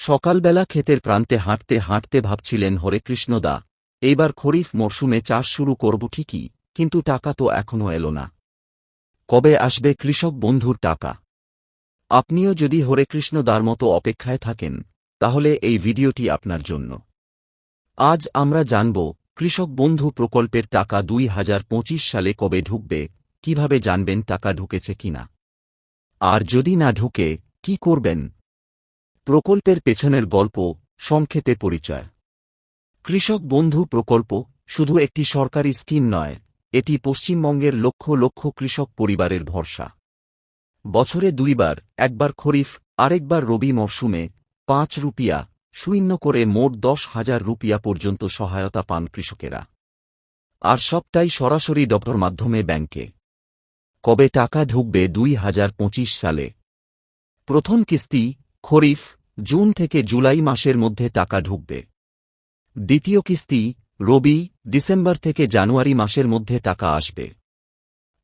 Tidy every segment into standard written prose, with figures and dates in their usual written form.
সকালবেলা ক্ষেতের প্রান্তে হাঁটতে হাঁটতে ভাবছিলেন হরেকৃষ্ণ দা, এইবার খরিফ মরশুমে চাষ শুরু করব ঠিকই, কিন্তু টাকা তো এখনো এলো না। কবে আসবে কৃষক বন্ধুর টাকা? আপনিও যদি হরেকৃষ্ণ দার মতো অপেক্ষায় থাকেন, তাহলে এই ভিডিওটি আপনার জন্য। আজ আমরা জানব কৃষক বন্ধু প্রকল্পের টাকা 2025 সালে কবে ঢুকবে, কিভাবে জানবেন টাকা ঢুকেছে কিনা, আর যদি না ঢুকে কি করবেন। প্রকল্পের পেছনের গল্প, সংক্ষেপে পরিচয়। কৃষক বন্ধু প্রকল্প শুধু একটি সরকারি স্কিম নয়, এটি পশ্চিমবঙ্গের লক্ষ লক্ষ কৃষক পরিবারের ভরসা। বছরে দুইবার, একবার খরিফ, আরেকবার রবি মরশুমে 5 রুপিয়া শূন্য করে মোট 10,000 রুপিয়া পর্যন্ত সহায়তা পান কৃষকেরা। আর সবটাই সরাসরি ডক্টর মাধ্যমে ব্যাংকে। কবে টাকা ঢুকবে 2025 সালে? প্রথম কিস্তি খরিফ জুন থেকে জুলাই মাসের মধ্যে টাকা ঢুকবে। দ্বিতীয় কিস্তি রবি ডিসেম্বর থেকে জানুয়ারি মাসের মধ্যে টাকা আসবে।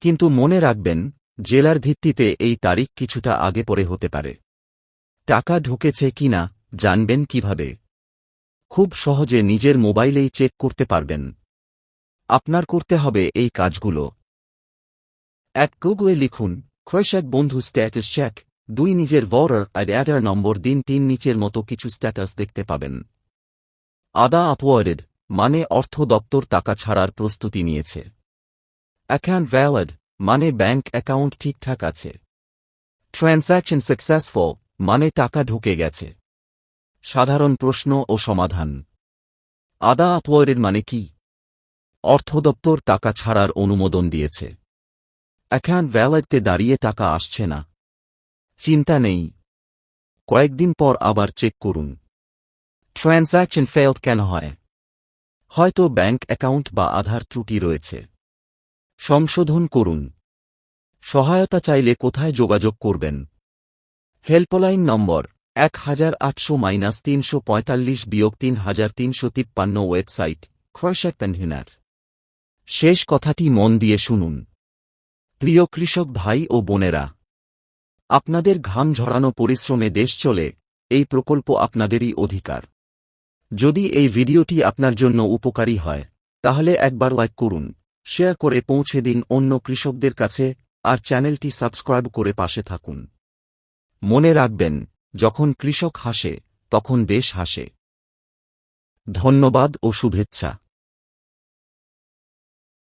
কিন্তু মনে রাখবেন, জেলার ভিত্তিতে এই তারিখ কিছুটা আগে পরে হতে পারে। টাকা ঢুকেছে কিনা জানবেন কিভাবে? খুব সহজে নিজের মোবাইলেই চেক করতে পারবেন। আপনার করতে হবে এই কাজগুলো। 1. গুগলে লিখুন কৃষক বন্ধু স্ট্যাটাস চেক। 2. নিজের ভোটার আইডি নম্বর দিন। 3. নিচের মতো কিছু স্ট্যাটাস দেখতে পাবেন। আদা আপওয়ার্ডেড মানে অর্থ দপ্তর টাকা ছাড়ার প্রস্তুতি নিয়েছে। অ্যাকাউন্ট ভ্যালিড মানে ব্যাংক অ্যাকাউন্ট ঠিকঠাক আছে। ট্রান্স্যাকশন সাকসেসফুল মানে টাকা ঢুকে গেছে। সাধারণ প্রশ্ন ও সমাধান। আদা আপওয়ার্ডেড মানে কি? অর্থ দপ্তর টাকা ছাড়ার অনুমোদন দিয়েছে। অ্যাকাউন্ট ভ্যালিডতে দাঁড়িয়ে টাকা আসছে না। চিন্তা নেই, কয়েকদিন পর আবার চেক করুন। ট্রান্স্যাকশন ফেইলড কেন হয়? হয়তো ব্যাংক অ্যাকাউন্ট বা আধার ত্রুটি রয়েছে। সংশোধন করুন। সহায়তা চাইলে কোথায় যোগাযোগ করবেন? Helpline number 1800-345-3353। ওয়েবসাইট কৃষক বন্ধু। শেষ কথাটি মন দিয়ে শুনুন। প্রিয় কৃষক ভাই ও বোনেরা, আপনাদের ঘাম ঝরানো পরিশ্রমে দেশ চলে, এই প্রকল্প আপনাদেরই অধিকার। যদি এই ভিডিওটি আপনার জন্য উপকারী হয়, তাহলে একবার লাইক করুন, শেয়ার করে পৌঁছে দিন অন্য কৃষকদের কাছে, আর চ্যানেলটি সাবস্ক্রাইব করে পাশে থাকুন। মনে রাখবেন, যখন কৃষক হাসে, তখন দেশ হাসে। ধন্যবাদ ও শুভেচ্ছা।